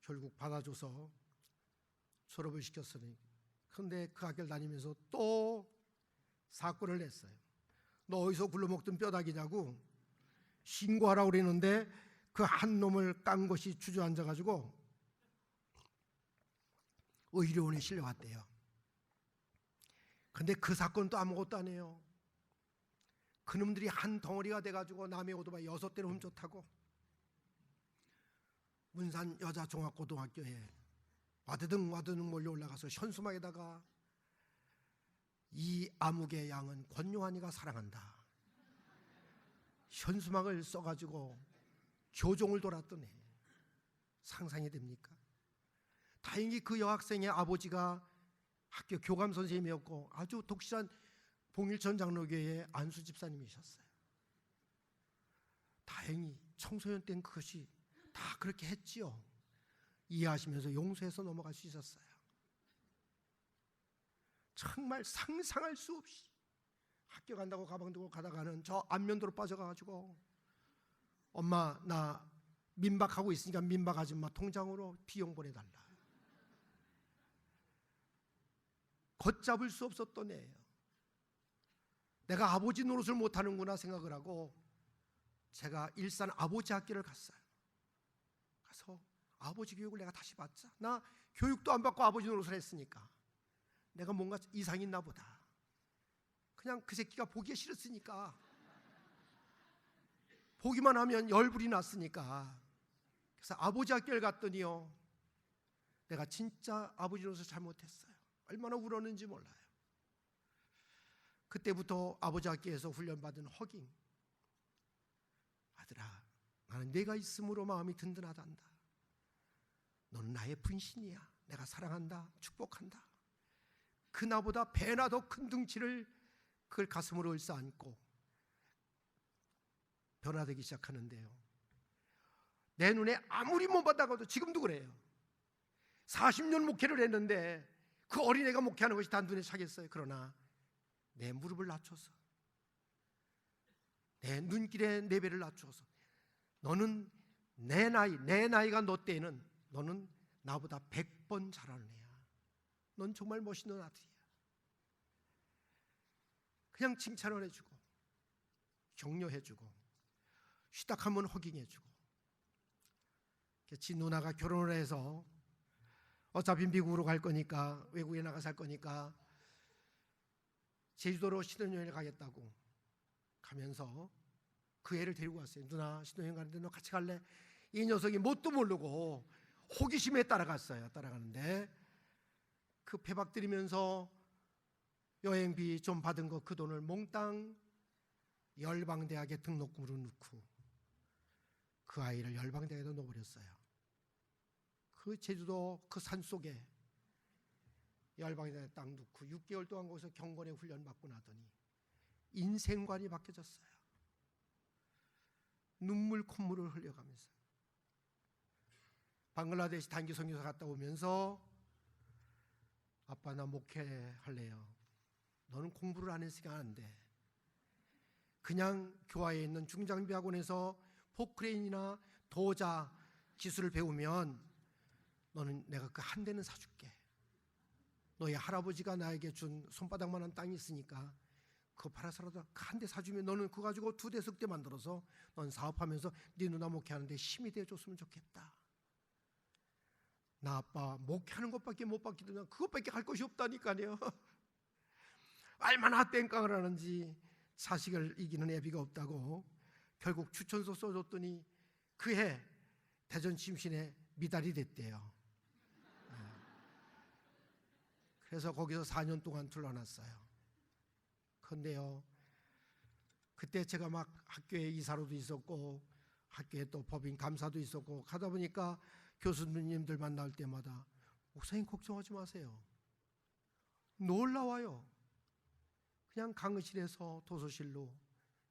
결국 받아줘서 졸업을 시켰으니, 그런데 그 학교를 다니면서 또 사건을 냈어요. 너 어디서 굴러먹던 뼈다귀냐고 신고하라고 그랬는데 그 한 놈을 깐 것이 주저앉아가지고 의료원에 실려갔대요. 근데 그 사건도 아무것도 안 해요. 그놈들이 한 덩어리가 돼가지고 남의 오토바이 6대를 훔쳐타고 문산 여자종합고등학교에 와드등 몰려 올라가서 현수막에다가 이 암흑의 양은 권요한이가 사랑한다, 현수막을 써가지고 교종을 돌았던 애. 상상이 됩니까? 다행히 그 여학생의 아버지가 학교 교감 선생님이었고 아주 독실한 봉일천 장로교회의 안수 집사님이셨어요. 다행히 청소년 때는 그것이 다 그렇게 했지요. 이해하시면서 용서해서 넘어갈 수 있었어요. 정말 상상할 수 없이 학교 간다고 가방 들고 가다가는 저 안면도로 빠져가지고 엄마 나 민박하고 있으니까 민박 아줌마 통장으로 비용 보내달라. 걷잡을 수 없었던 애예요. 내가 아버지 노릇을 못하는구나 생각을 하고 제가 일산 아버지 학교를 갔어요. 가서 아버지 교육을 내가 다시 받자. 나 교육도 안 받고 아버지 노릇을 했으니까 내가 뭔가 이상이 있나 보다. 그냥 그 새끼가 보기가 싫었으니까, 보기만 하면 열불이 났으니까. 그래서 아버지 학교를 갔더니요, 내가 진짜 아버지 노릇을 잘못했어요. 얼마나 울었는지 몰라요. 그때부터 아버지 학교에서 훈련받은 허깅. 아들아, 나는 네가 있음으로 마음이 든든하단다. 너는 나의 분신이야. 내가 사랑한다, 축복한다. 그 나보다 배나 더 큰 등치를 그걸 가슴으로 을싸안고 변화되기 시작하는데요, 내 눈에 아무리 못 받아가도 지금도 그래요. 40년 목회를 했는데 그 어린애가 목회하는 것이 다 눈에 차겠어요. 그러나 내 무릎을 낮춰서, 내 눈길에 내 배를 낮춰서, 너는 내 나이가 너 때에는 너는 나보다 100번 잘하는 애야. 넌 정말 멋있는 아들이야. 그냥 칭찬을 해주고 격려해주고 쉬딱하면 허깅해주고. 지 누나가 결혼을 해서 어차피 미국으로 갈 거니까, 외국에 나가 살 거니까 제주도로 신혼여행을 가겠다고 가면서 그 애를 데리고 왔어요. 누나 신혼여행 가는데 너 같이 갈래? 이 녀석이 뭣도 모르고 호기심에 따라갔어요. 따라가는데 그 배박 들이면서 여행비 좀 받은 거 그 돈을 몽땅 열방대학에 등록금으로 넣고 그 아이를 열방대학에다 넣어버렸어요. 그 제주도 그 산속에 열방대학에 딱 넣고 6개월 동안 거기서 경건의 훈련 받고 나더니 인생관이 바뀌어졌어요. 눈물 콧물을 흘려가면서 방글라데시 단기 선교사 갔다 오면서 아빠 나 목회할래요. 너는 공부를 안 했으니까 안 돼. 그냥 교화에 있는 중장비학원에서 포크레인이나 도자 기술을 배우면 너는 내가 그 한 대는 사줄게. 너희 할아버지가 나에게 준 손바닥만한 땅이 있으니까 그거 팔아서라도 한 대 사주면 너는 그거 가지고 2대, 3대 만들어서 넌 사업하면서 네 누나 목회하는데 힘이 되어줬으면 좋겠다. 나 아빠 목회하는 것밖에 못 받기도 그것밖에 할 것이 없다니까요. 얼마나 땡깡을 하는지. 자식을 이기는 애비가 없다고 결국 추천서 써줬더니 그해 대전 침신에 미달이 됐대요. 그래서 거기서 4년 동안 둘러놨어요. 그런데요, 그때 제가 막 학교에 이사로도 있었고 학교에 또 법인 감사도 있었고 하다 보니까 교수님들 만날 때마다 목사님 걱정하지 마세요. 놀라워요. 그냥 강의실에서 도서실로,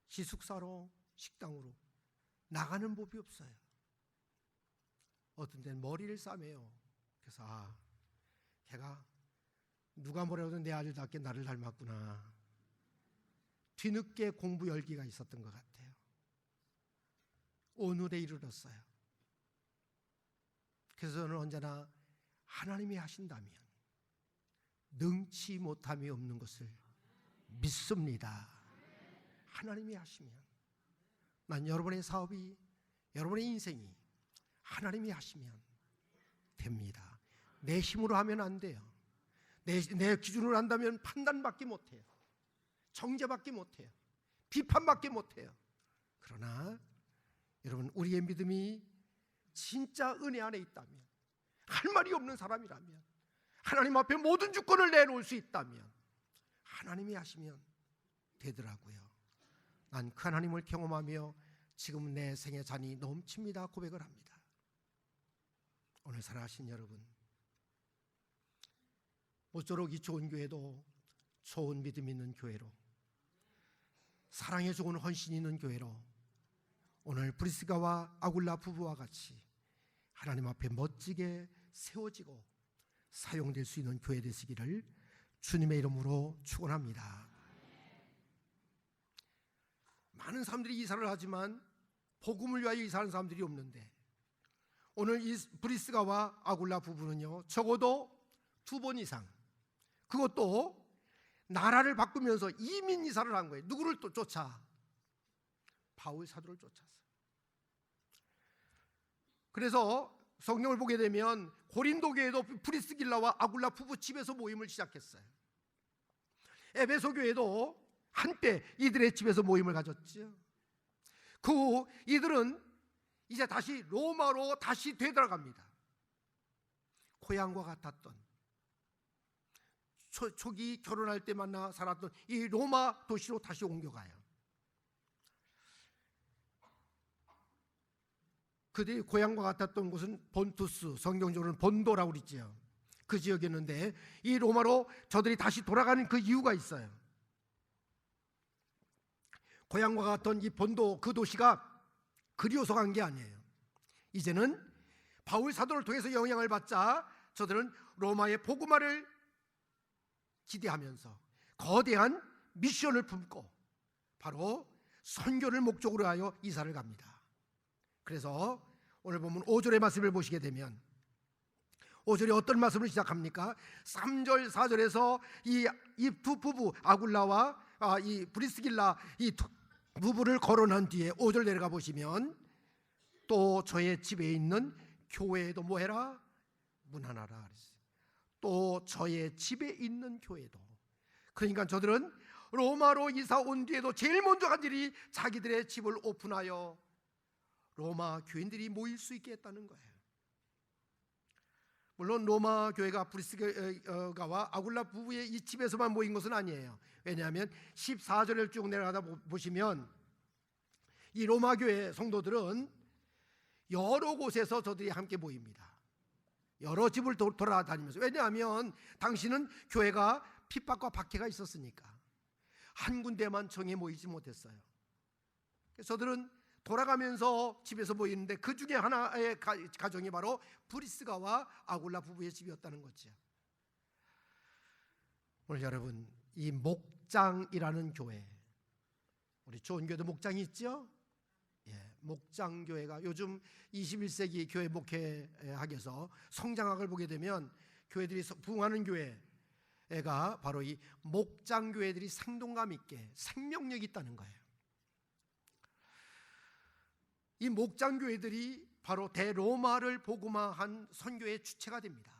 기숙사로, 식당으로 나가는 법이 없어요. 어떤 데는 머리를 싸매요. 그래서 걔가 누가 뭐라도 내 아들답게 나를 닮았구나. 뒤늦게 공부 열기가 있었던 것 같아요. 오늘에 이르렀어요. 그래서 저는 언제나 하나님이 하신다면 능치 못함이 없는 것을 믿습니다. 하나님이 하시면, 난 여러분의 사업이, 여러분의 인생이 하나님이 하시면 됩니다. 내 힘으로 하면 안 돼요. 내 기준으로 한다면 판단밖에 못해요. 정죄밖에 못해요. 비판밖에 못해요. 그러나 여러분, 우리의 믿음이 진짜 은혜 안에 있다면, 할 말이 없는 사람이라면, 하나님 앞에 모든 주권을 내놓을 수 있다면 하나님이 하시면 되더라고요. 난 그 하나님을 경험하며 지금 내 생의 잔이 넘칩니다 고백을 합니다. 오늘 살아가신 여러분, 모쪼록 이 좋은 교회도 좋은 믿음 있는 교회로, 사랑에 좋은 헌신 있는 교회로 오늘 브리스가와 아굴라 부부와 같이 하나님 앞에 멋지게 세워지고 사용될 수 있는 교회 되시기를 주님의 이름으로 축원합니다. 많은 사람들이 이사를 하지만 복음을 위하여 이사하는 사람들이 없는데, 오늘 이 브리스가와 아굴라 부부는요, 적어도 2번 이상, 그것도 나라를 바꾸면서 이민 이사를 한 거예요. 누구를 또 쫓아? 바울 사도를 쫓았어요. 그래서 성경을 보게 되면 고린도 교회도 브리스길라와 아굴라 부부 집에서 모임을 시작했어요. 에베소 교회도 한때 이들의 집에서 모임을 가졌죠. 그 후 이들은 이제 다시 로마로 다시 되돌아갑니다. 고향과 같았던, 초기 결혼할 때 만나 살았던 이 로마 도시로 다시 옮겨가요. 그들이 고향과 같았던 곳은 본투스, 성경적으로는 본도라고 그랬죠. 그 지역이었는데 이 로마로 저들이 다시 돌아가는 그 이유가 있어요. 고향과 같던 이 본도, 그 도시가 그리워서 간 게 아니에요. 이제는 바울 사도를 통해서 영향을 받자 저들은 로마의 복음화를 기대하면서 거대한 미션을 품고 바로 선교를 목적으로 하여 이사를 갑니다. 그래서 오늘 보면 5절의 말씀을 보시게 되면 5절에 어떤 말씀을 시작합니까? 3절, 4절에서 이 두 부부 아굴라와 이 브리스길라 이 부부를 거론한 뒤에 5절 내려가 보시면 또 저의 집에 있는 교회에도 뭐해라? 문안하라. 또 저의 집에 있는 교회도. 그러니까 저들은 로마로 이사 온 뒤에도 제일 먼저 한 일이 자기들의 집을 오픈하여 로마 교인들이 모일 수 있게 했다는 거예요. 물론 로마 교회가 브리스가와 아굴라 부부의 이 집에서만 모인 것은 아니에요. 왜냐하면 14절을 쭉 내려가다 보시면 이 로마 교회 성도들은 여러 곳에서 저들이 함께 모입니다. 여러 집을 돌아다니면서. 왜냐하면 당시는 교회가 핍박과 박해가 있었으니까 한 군데만 정해 모이지 못했어요. 그래서 저들은 돌아가면서 집에서 모이는데 그 중에 하나의 가정이 바로 브리스가와 아굴라 부부의 집이었다는 거죠. 오늘 여러분, 이 목장이라는 교회, 우리 좋은 교회도 목장이 있죠? 목장교회가 요즘 21세기 교회 목회학에서 성장학을 보게 되면 교회들이 부흥하는 교회가 바로 이 목장교회들이 생동감 있게 생명력이 있다는 거예요. 이 목장교회들이 바로 대로마를 복음화한 선교의 주체가 됩니다.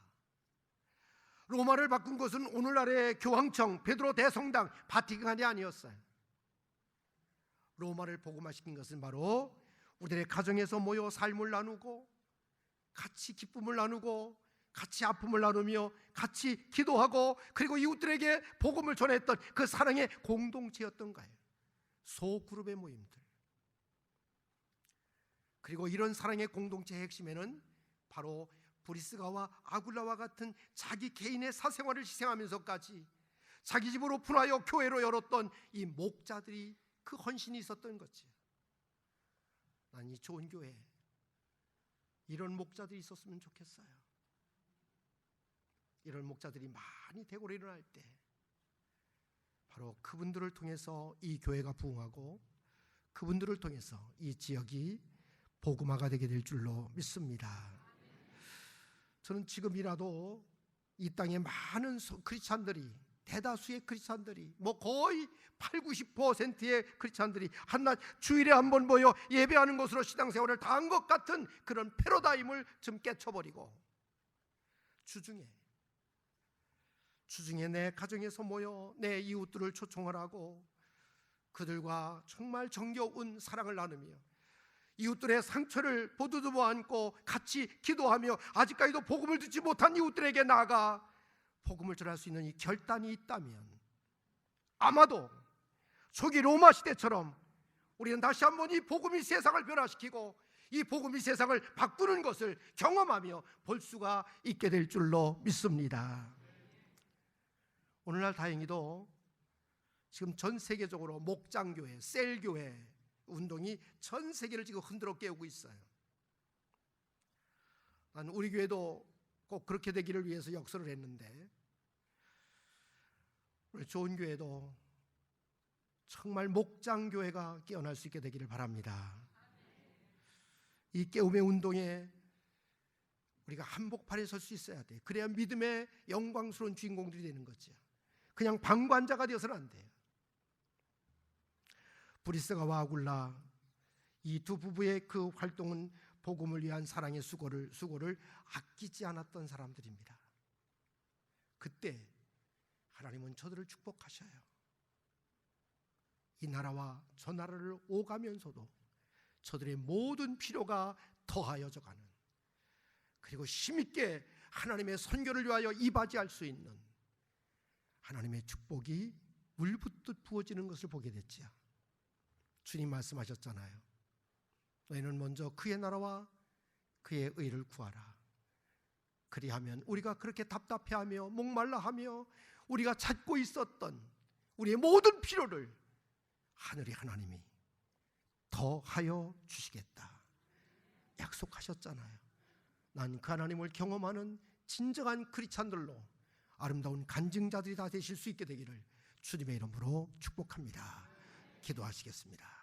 로마를 바꾼 것은 오늘날의 교황청, 베드로 대성당, 바티칸이 아니었어요. 로마를 복음화시킨 것은 바로 우리들의 가정에서 모여 삶을 나누고 같이 기쁨을 나누고 같이 아픔을 나누며 같이 기도하고 그리고 이웃들에게 복음을 전했던 그 사랑의 공동체였던 거예요. 소그룹의 모임들. 그리고 이런 사랑의 공동체의 핵심에는 바로 브리스가와 아굴라와 같은 자기 개인의 사생활을 희생하면서까지 자기 집으로 분하여 교회로 열었던 이 목자들이 그 헌신이 있었던 거지. 난 이 좋은 교회 이런 목자들이 있었으면 좋겠어요. 이런 목자들이 많이 대궐에 일어날 때 바로 그분들을 통해서 이 교회가 부흥하고 그분들을 통해서 이 지역이 복음화가 되게 될 줄로 믿습니다. 저는 지금이라도 이 땅에 많은 크리스찬들이, 대다수의 크리스찬들이, 거의 80-90%의 크리스찬들이 한낮 주일에 한 번 모여 예배하는 것으로 신앙생활을 다한 것 같은 그런 패러다임을 좀 깨쳐버리고 주중에 내 가정에서 모여 내 이웃들을 초청하라고 그들과 정말 정겨운 사랑을 나누며 이웃들의 상처를 보듬어 안고 같이 기도하며 아직까지도 복음을 듣지 못한 이웃들에게 나아가 복음을 전할 수 있는 이 결단이 있다면 아마도 초기 로마 시대처럼 우리는 다시 한번 이 복음이 세상을 변화시키고 이 복음이 세상을 바꾸는 것을 경험하며 볼 수가 있게 될 줄로 믿습니다. 오늘날 다행히도 지금 전 세계적으로 목장교회, 셀교회 운동이 전 세계를 지금 흔들어 깨우고 있어요. 난 우리 교회도 꼭 그렇게 되기를 위해서 역설을 했는데 우리 좋은 교회도 정말 목장교회가 깨어날 수 있게 되기를 바랍니다. 이 깨움의 운동에 우리가 한복판에 설 수 있어야 돼. 그래야 믿음의 영광스러운 주인공들이 되는 거죠. 그냥 방관자가 되어서는 안 돼요. 브리스가와 아굴라 이 두 부부의 그 활동은 복음을 위한 사랑의 수고를 아끼지 않았던 사람들입니다. 그때 하나님은 저들을 축복하셔요. 이 나라와 저 나라를 오가면서도 저들의 모든 필요가 더하여져 가는, 그리고 힘있게 하나님의 선교를 위하여 이바지할 수 있는 하나님의 축복이 물붓듯 부어지는 것을 보게 됐지요. 주님 말씀하셨잖아요. 너희는 먼저 그의 나라와 그의 의를 구하라. 그리하면 우리가 그렇게 답답해하며 목말라하며 우리가 찾고 있었던 우리의 모든 필요를 하늘의 하나님이 더하여 주시겠다 약속하셨잖아요. 난 그 하나님을 경험하는 진정한 크리스찬들로 아름다운 간증자들이 다 되실 수 있게 되기를 주님의 이름으로 축복합니다. 기도하시겠습니다.